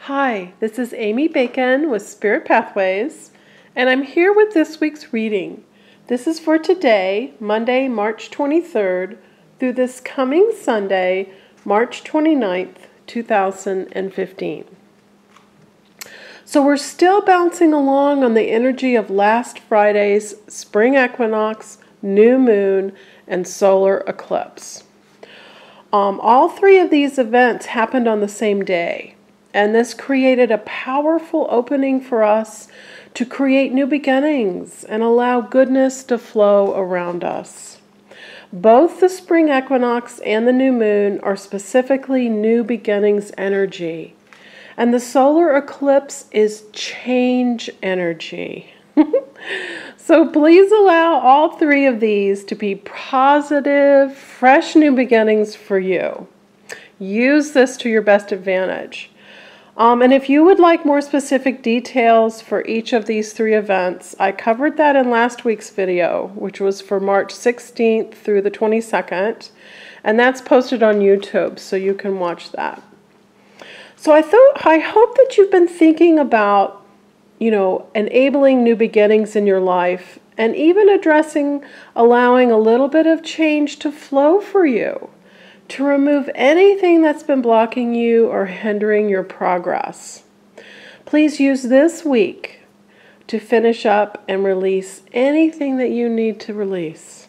Hi, this is Amy Bacon with Spirit Pathways, and I'm here with this week's reading. This is for today, Monday, March 23rd, through this coming Sunday, March 29th, 2015. So we're still bouncing along on the energy of last Friday's spring equinox, new moon, and solar eclipse. All three of these events happened on the same day. And this created a powerful opening for us to create new beginnings and allow goodness to flow around us. Both the spring equinox and the new moon are specifically new beginnings energy. And the solar eclipse is change energy. So please allow all three of these to be positive, fresh new beginnings for you. Use this to your best advantage. And if you would like more specific details for each of these three events, I covered that in last week's video, which was for March 16th through the 22nd, and that's posted on YouTube, so you can watch that. So I hope that you've been thinking about, enabling new beginnings in your life, and even allowing a little bit of change to flow for you, to remove anything that's been blocking you or hindering your progress. Please use this week to finish up and release anything that you need to release.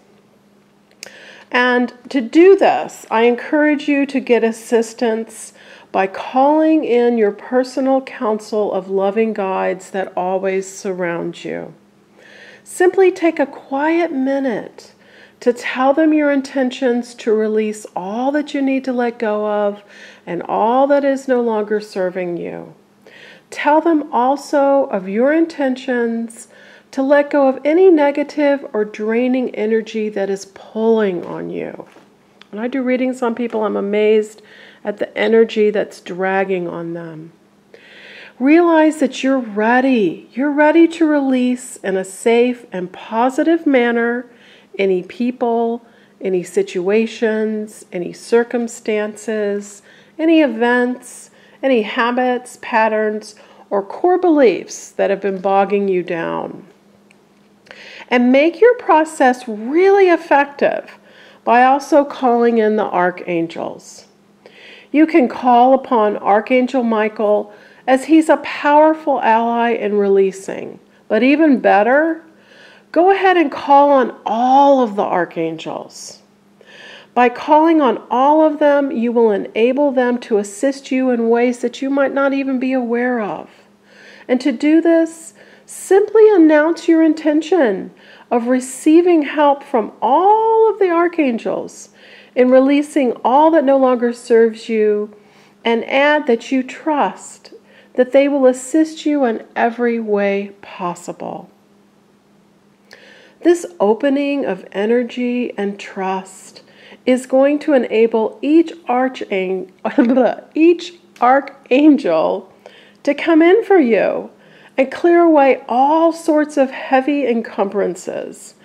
And to do this, I encourage you to get assistance by calling in your personal council of loving guides that always surround you. Simply take a quiet minute to tell them your intentions to release all that you need to let go of and all that is no longer serving you. Tell them also of your intentions to let go of any negative or draining energy that is pulling on you. When I do readings on people, I'm amazed at the energy that's dragging on them. Realize that you're ready. You're ready to release in a safe and positive manner any people, any situations, any circumstances, any events, any habits, patterns, or core beliefs that have been bogging you down. And make your process really effective by also calling in the Archangels. You can call upon Archangel Michael as he's a powerful ally in releasing, but even better, go ahead and call on all of the archangels. By calling on all of them, you will enable them to assist you in ways that you might not even be aware of. And to do this, simply announce your intention of receiving help from all of the archangels in releasing all that no longer serves you, and add that you trust that they will assist you in every way possible. This opening of energy and trust is going to enable each archangel to come in for you and clear away all sorts of heavy encumbrances,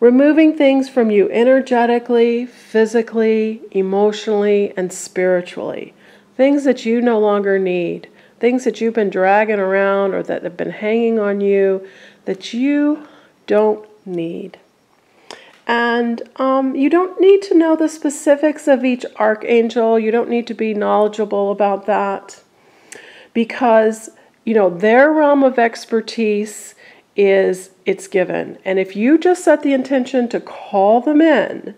removing things from you energetically, physically, emotionally, and spiritually. Things that you no longer need, things that you've been dragging around or that have been hanging on you that you don't need. And you don't need to know the specifics of each archangel. You don't need to be knowledgeable about that, because their realm of expertise it's given. And if you just set the intention to call them in,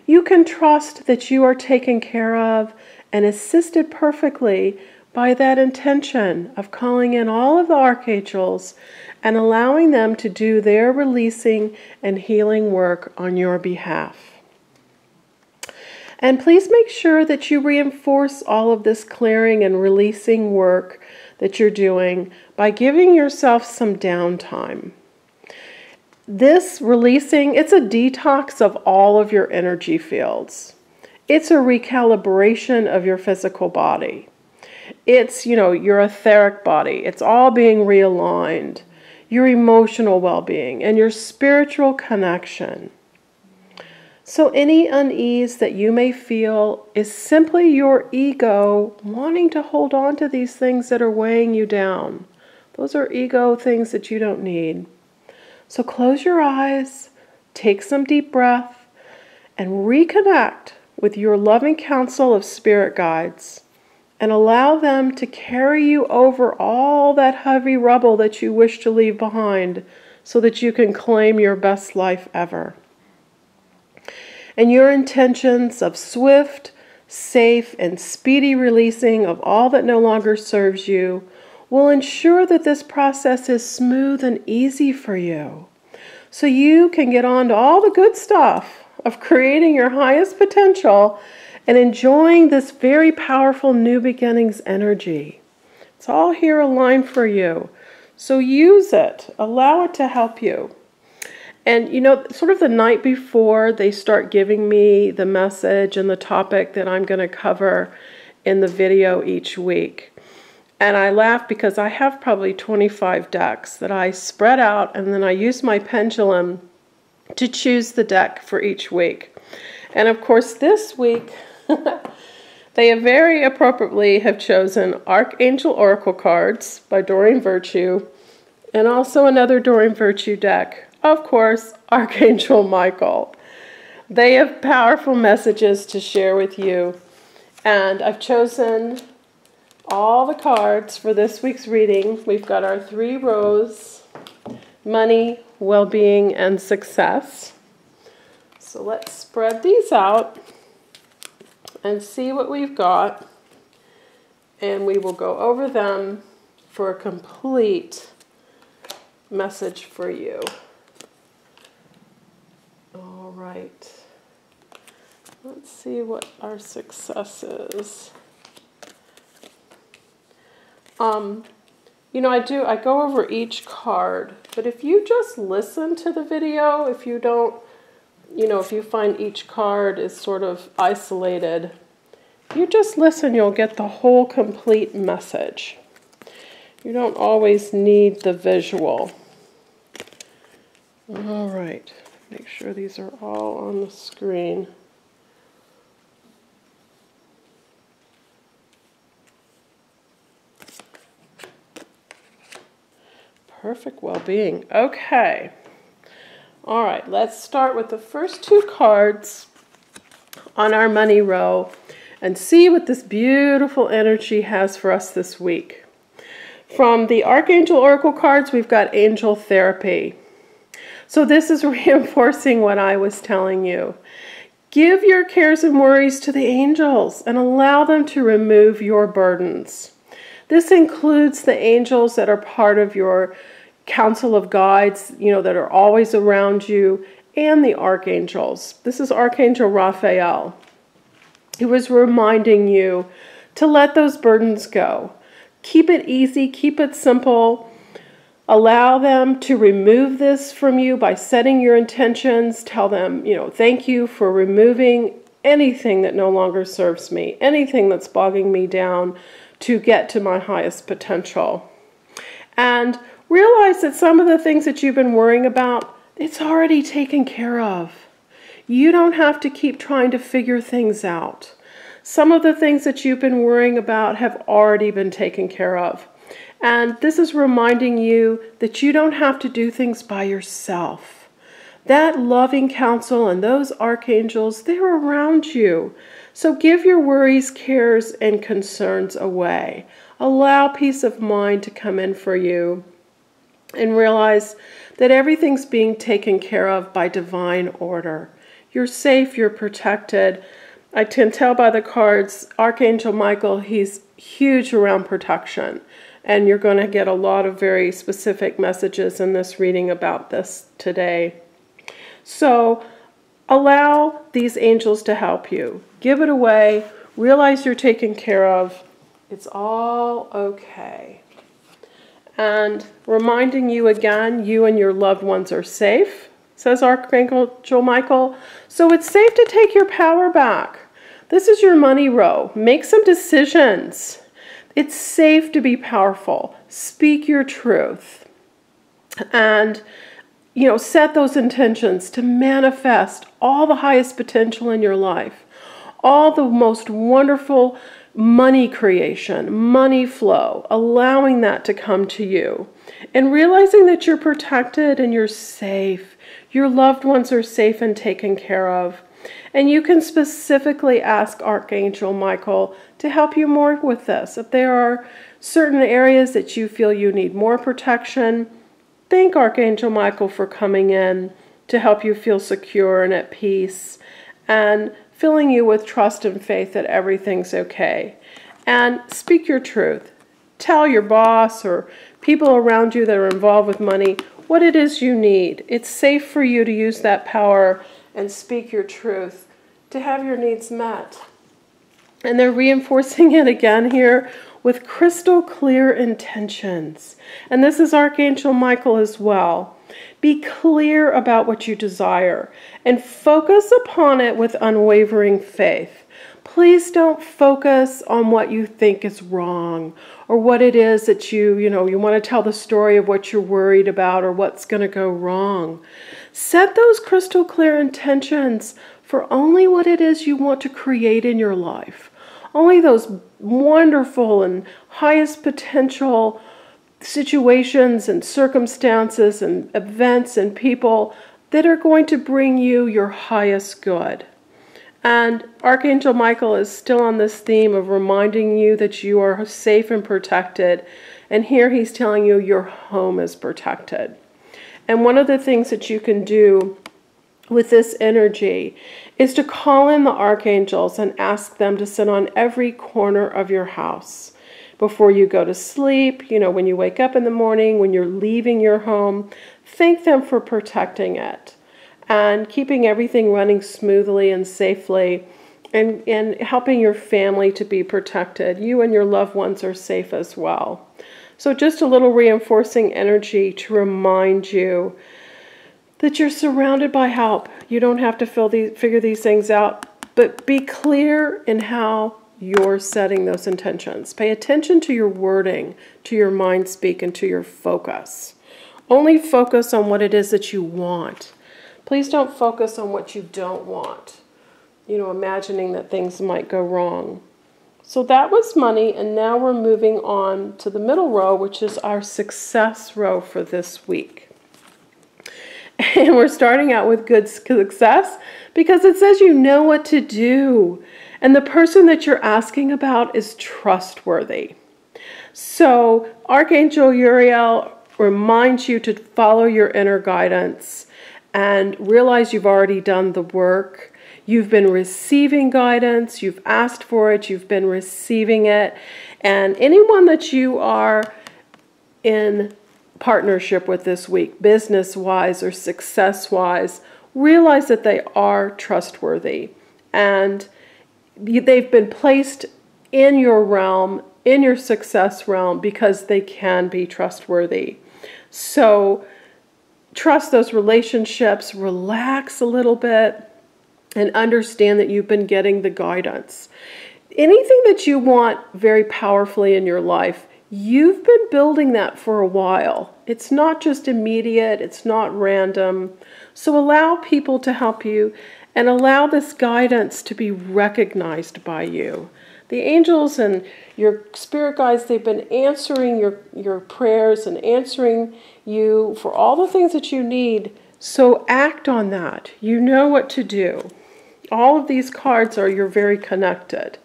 you can trust that you are taken care of and assisted perfectly by that intention of calling in all of the archangels and allowing them to do their releasing and healing work on your behalf. And please make sure that you reinforce all of this clearing and releasing work that you're doing by giving yourself some downtime. This releasing, it's a detox of all of your energy fields. It's a recalibration of your physical body. It's, your etheric body. It's all being realigned. Your emotional well-being and your spiritual connection. So any unease that you may feel is simply your ego wanting to hold on to these things that are weighing you down. Those are ego things that you don't need. So close your eyes, take some deep breath, and reconnect with your loving counsel of spirit guides, and allow them to carry you over all that heavy rubble that you wish to leave behind so that you can claim your best life ever. And your intentions of swift, safe, and speedy releasing of all that no longer serves you will ensure that this process is smooth and easy for you, so you can get on to all the good stuff of creating your highest potential and enjoying this very powerful new beginnings energy. It's all here aligned for you. So use it. Allow it to help you. And you know, sort of the night before they start giving me the message and the topic that I'm going to cover in the video each week. And I laugh because I have probably 25 decks that I spread out, and then I use my pendulum to choose the deck for each week. And of course this week they have very appropriately have chosen Archangel Oracle cards by Doreen Virtue, and also another Doreen Virtue deck, of course, Archangel Michael. They have powerful messages to share with you, and I've chosen all the cards for this week's reading. We've got our 3 rows: money, well-being, and success. So let's spread these out and see what we've got, and we will go over them for a complete message for you. All right, let's see what our success is. You know, I go over each card, but if you just listen to the video, if you don't, you know, if you find each card is sort of isolated, you just listen, you'll get the whole complete message. You don't always need the visual. All right, make sure these are all on the screen. Perfect well-being. Okay. All right, let's start with the first 2 cards on our money row and see what this beautiful energy has for us this week. From the Archangel Oracle cards, we've got Angel Therapy. So this is reinforcing what I was telling you. Give your cares and worries to the angels and allow them to remove your burdens. This includes the angels that are part of your council of guides, you know, that are always around you, and the archangels. This is Archangel Raphael. He was reminding you to let those burdens go. Keep it easy, keep it simple. Allow them to remove this from you by setting your intentions. Tell them, you know, thank you for removing anything that no longer serves me, anything that's bogging me down to get to my highest potential. And realize that some of the things that you've been worrying about, it's already taken care of. You don't have to keep trying to figure things out. Some of the things that you've been worrying about have already been taken care of. And this is reminding you that you don't have to do things by yourself. That loving counsel and those archangels, they're around you. So give your worries, cares, and concerns away. Allow peace of mind to come in for you, and realize that everything's being taken care of by divine order. You're safe, you're protected. I can tell by the cards, Archangel Michael, he's huge around protection. And you're going to get a lot of very specific messages in this reading about this today. So allow these angels to help you. Give it away. Realize you're taken care of. It's all okay. And reminding you again, you and your loved ones are safe, says Archangel Michael. So it's safe to take your power back. This is your money row. Make some decisions. It's safe to be powerful. Speak your truth. And set those intentions to manifest all the highest potential in your life, all the most wonderful money creation, money flow, allowing that to come to you, and realizing that you're protected and you're safe. Your loved ones are safe and taken care of. And you can specifically ask Archangel Michael to help you more with this. If there are certain areas that you feel you need more protection, thank Archangel Michael for coming in to help you feel secure and at peace, and filling you with trust and faith that everything's okay. And speak your truth. Tell your boss or people around you that are involved with money what it is you need. It's safe for you to use that power and speak your truth to have your needs met. And they're reinforcing it again here with crystal clear intentions. And this is Archangel Michael as well. Be clear about what you desire and focus upon it with unwavering faith. Please don't focus on what you think is wrong or what it is that you want to tell the story of what you're worried about or what's going to go wrong. Set those crystal clear intentions for only what it is you want to create in your life. Only those wonderful and highest potential situations and circumstances and events and people that are going to bring you your highest good. And Archangel Michael is still on this theme of reminding you that you are safe and protected. And here he's telling you your home is protected. And one of the things that you can do with this energy is to call in the archangels and ask them to sit on every corner of your house. Before you go to sleep, when you wake up in the morning, when you're leaving your home, thank them for protecting it and keeping everything running smoothly and safely, and helping your family to be protected. You and your loved ones are safe as well. So just a little reinforcing energy to remind you that you're surrounded by help. You don't have to figure these things out, but be clear in how you're setting those intentions. Pay attention to your wording, to your mind speak, and to your focus. Only focus on what it is that you want. Please don't focus on what you don't want, imagining that things might go wrong. So that was money, and now we're moving on to the middle row, which is our success row for this week. And we're starting out with good success because it says you know what to do. And the person that you're asking about is trustworthy. So Archangel Uriel reminds you to follow your inner guidance and realize you've already done the work. You've been receiving guidance. You've asked for it. You've been receiving it. And anyone that you are in partnership with this week, business-wise or success-wise, realize that they are trustworthy. And they've been placed in your realm, in your success realm, because they can be trustworthy. So trust those relationships, relax a little bit, and understand that you've been getting the guidance. Anything that you want very powerfully in your life, you've been building that for a while. It's not just immediate, it's not random. So allow people to help you and allow this guidance to be recognized by you. The angels and your spirit guides, they've been answering your prayers and answering you for all the things that you need. So act on that. You know what to do. All of these cards are you're very connected.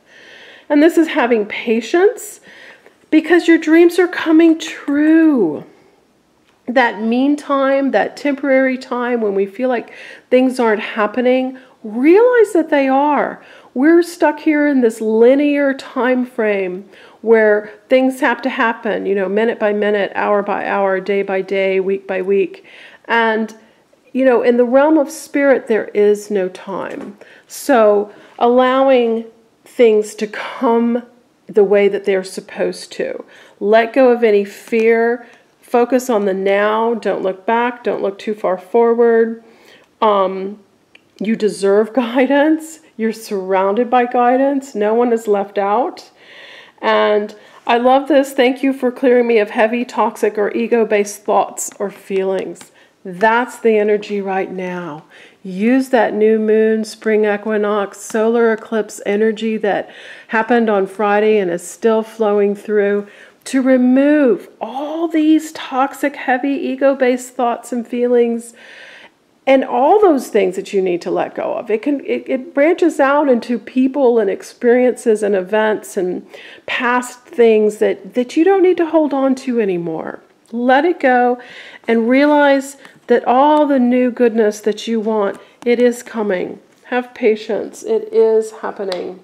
And this is having patience because your dreams are coming true. That meantime, that temporary time when we feel like things aren't happening, realize that they are. We're stuck here in this linear time frame where things have to happen, minute by minute, hour by hour, day by day, week by week. And, in the realm of spirit, there is no time. So allowing things to come the way that they're supposed to. Let go of any fear. Focus on the now. Don't look back. Don't look too far forward. You deserve guidance. You're surrounded by guidance. No one is left out. And I love this. Thank you for clearing me of heavy, toxic, or ego-based thoughts or feelings. That's the energy right now. Use that new moon, spring equinox, solar eclipse energy that happened on Friday and is still flowing through to remove all these toxic, heavy, ego-based thoughts and feelings and all those things that you need to let go of. It branches out into people and experiences and events and past things that you don't need to hold on to anymore. Let it go and realize that all the new goodness that you want, it is coming. Have patience. It is happening.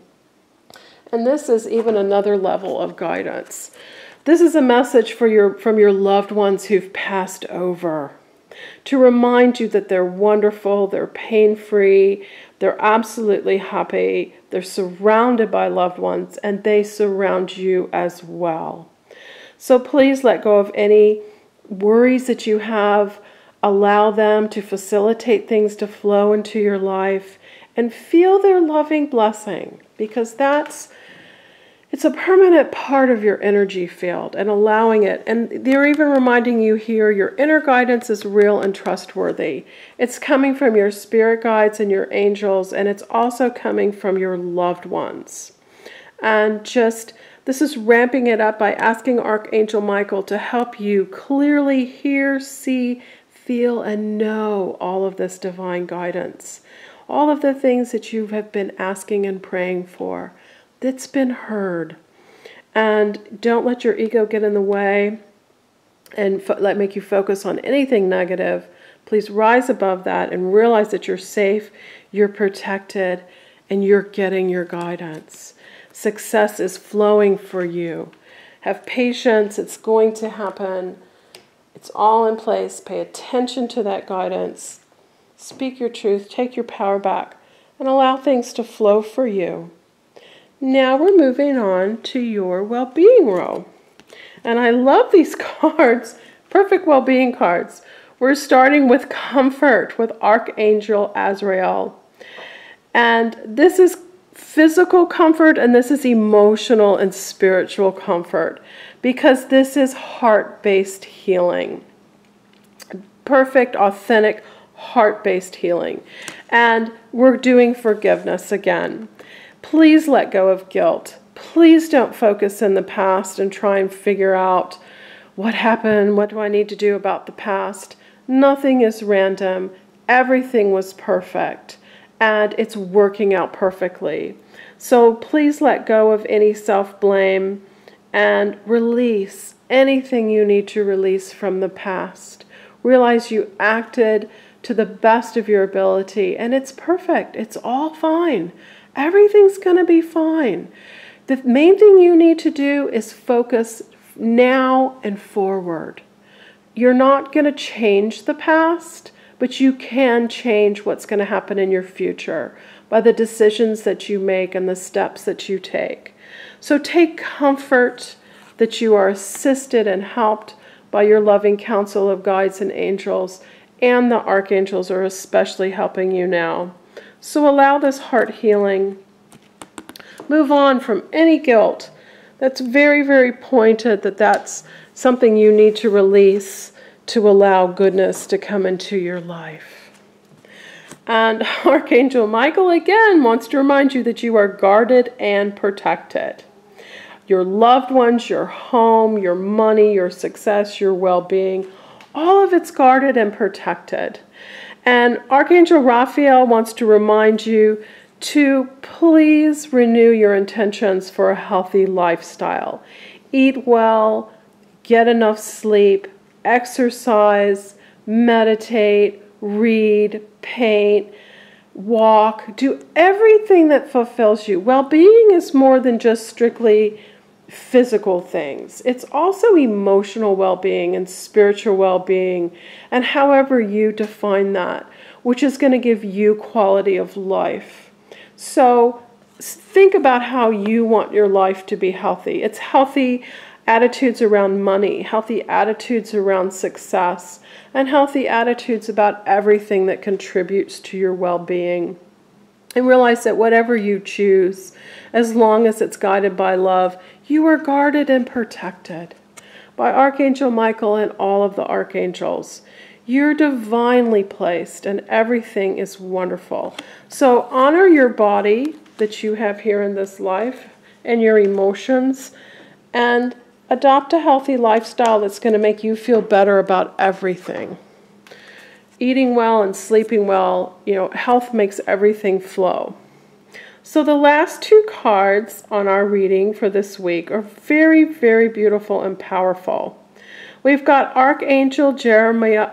And this is even another level of guidance. This is a message from your loved ones who've passed over, to remind you that they're wonderful, they're pain-free, they're absolutely happy, they're surrounded by loved ones, and they surround you as well. So please let go of any worries that you have. Allow them to facilitate things to flow into your life and feel their loving blessing, because it's a permanent part of your energy field, and allowing it. And they're even reminding you here, your inner guidance is real and trustworthy. It's coming from your spirit guides and your angels, and it's also coming from your loved ones. And this is ramping it up by asking Archangel Michael to help you clearly hear, see, feel, and know all of this divine guidance. All of the things that you have been asking and praying for, that's been heard. And don't let your ego get in the way and make you focus on anything negative. Please rise above that and realize that you're safe, you're protected, and you're getting your guidance. Success is flowing for you. Have patience. It's going to happen. It's all in place. Pay attention to that guidance. Speak your truth. Take your power back and allow things to flow for you. Now we're moving on to your well-being row. And I love these cards. Perfect well-being cards. We're starting with comfort with Archangel Azrael. And this is physical comfort, and this is emotional and spiritual comfort, because this is heart-based healing. Perfect, authentic, heart-based healing. And we're doing forgiveness again. Please let go of guilt. Please don't focus in the past and try and figure out what happened, what do I need to do about the past. Nothing is random. Everything was perfect, and it's working out perfectly. So please let go of any self-blame and release anything you need to release from the past. Realize you acted to the best of your ability, and it's perfect. It's all fine. Everything's going to be fine. The main thing you need to do is focus now and forward. You're not going to change the past, but you can change what's going to happen in your future by the decisions that you make and the steps that you take. So take comfort that you are assisted and helped by your loving counsel of guides and angels, and the archangels are especially helping you now. So allow this heart healing. Move on from any guilt. That's very, very pointed, that's something you need to release to allow goodness to come into your life. And Archangel Michael again wants to remind you that you are guarded and protected. Your loved ones, your home, your money, your success, your well-being, all of it's guarded and protected. And Archangel Raphael wants to remind you to please renew your intentions for a healthy lifestyle. Eat well, get enough sleep, exercise, meditate, read, paint, walk, do everything that fulfills you. Well-being is more than just strictly physical things. It's also emotional well-being and spiritual well-being, and however you define that, which is going to give you quality of life. So think about how you want your life to be healthy. It's healthy attitudes around money, healthy attitudes around success, and healthy attitudes about everything that contributes to your well-being. And realize that whatever you choose, as long as it's guided by love, you are guarded and protected by Archangel Michael and all of the archangels. You're divinely placed and everything is wonderful. So honor your body that you have here in this life and your emotions, and adopt a healthy lifestyle that's going to make you feel better about everything. Eating well and sleeping well, health makes everything flow. So the last two cards on our reading for this week are very, very beautiful and powerful. We've got Archangel Jeremiah,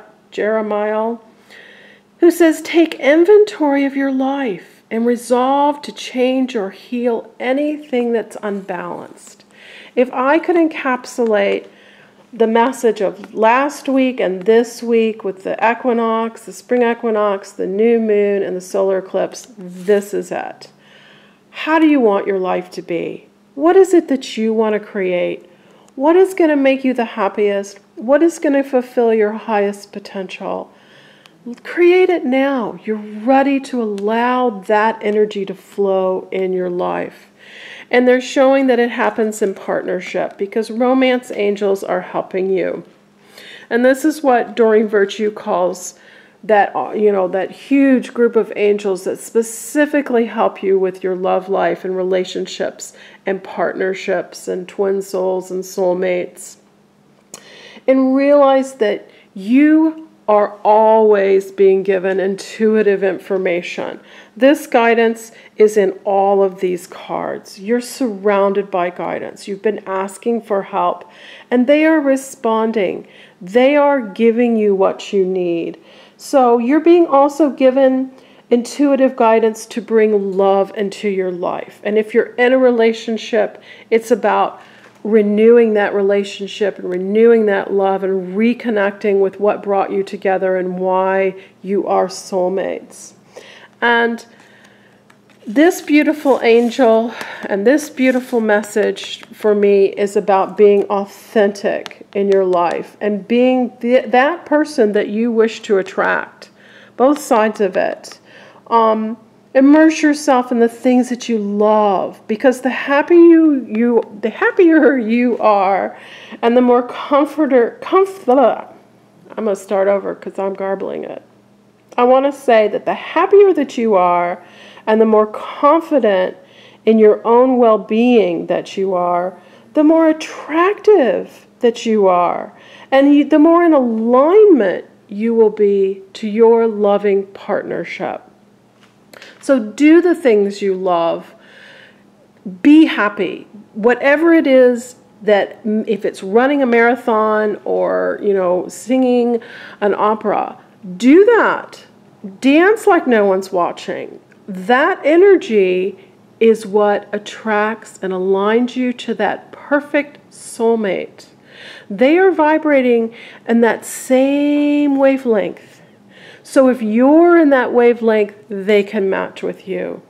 who says, take inventory of your life and resolve to change or heal anything that's unbalanced. If I could encapsulate the message of last week and this week with the equinox, the spring equinox, the new moon, and the solar eclipse, this is it. How do you want your life to be? What is it that you want to create? What is going to make you the happiest? What is going to fulfill your highest potential? Create it now. You're ready to allow that energy to flow in your life. And they're showing that it happens in partnership because romance angels are helping you. And this is what Doreen Virtue calls that, that huge group of angels that specifically help you with your love life and relationships and partnerships and twin souls and soulmates. And realize that you are always being given intuitive information. This guidance is in all of these cards. You're surrounded by guidance. You've been asking for help, and they are responding. They are giving you what you need. So you're being also given intuitive guidance to bring love into your life. And if you're in a relationship, it's about renewing that relationship and renewing that love and reconnecting with what brought you together and why you are soulmates. And this beautiful angel and this beautiful message for me is about being authentic in your life and being that person that you wish to attract. Both sides of it. Immerse yourself in the things that you love, because the happier you are, and the more I'm going to start over because I'm garbling it. I want to say that the happier that you are, and the more confident in your own well-being that you are, the more attractive that you are, and the more in alignment you will be to your loving partnership. So do the things you love. Be happy. Whatever it is, that if it's running a marathon or, singing an opera, do that. Dance like no one's watching. That energy is what attracts and aligns you to that perfect soulmate. They are vibrating in that same wavelength. So if you're in that wavelength, they can match with you.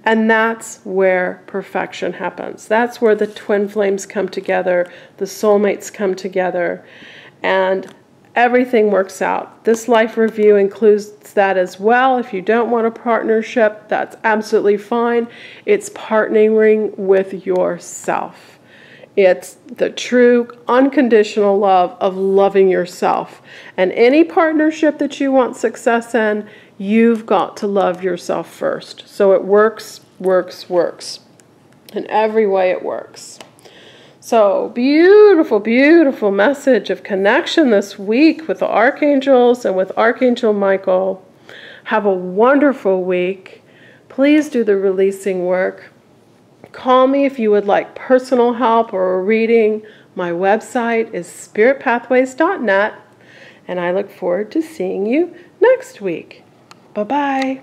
And that's where perfection happens. That's where the twin flames come together, the soulmates come together, and everything works out. This life review includes that as well. If you don't want a partnership, that's absolutely fine. It's partnering with yourself. It's the true unconditional love of loving yourself. And any partnership that you want success in, you've got to love yourself first. So it works. In every way it works. So beautiful, beautiful message of connection this week with the Archangels and with Archangel Michael. Have a wonderful week. Please do the releasing work. Call me if you would like personal help or a reading. My website is spiritpathways.net, and I look forward to seeing you next week. Bye-bye.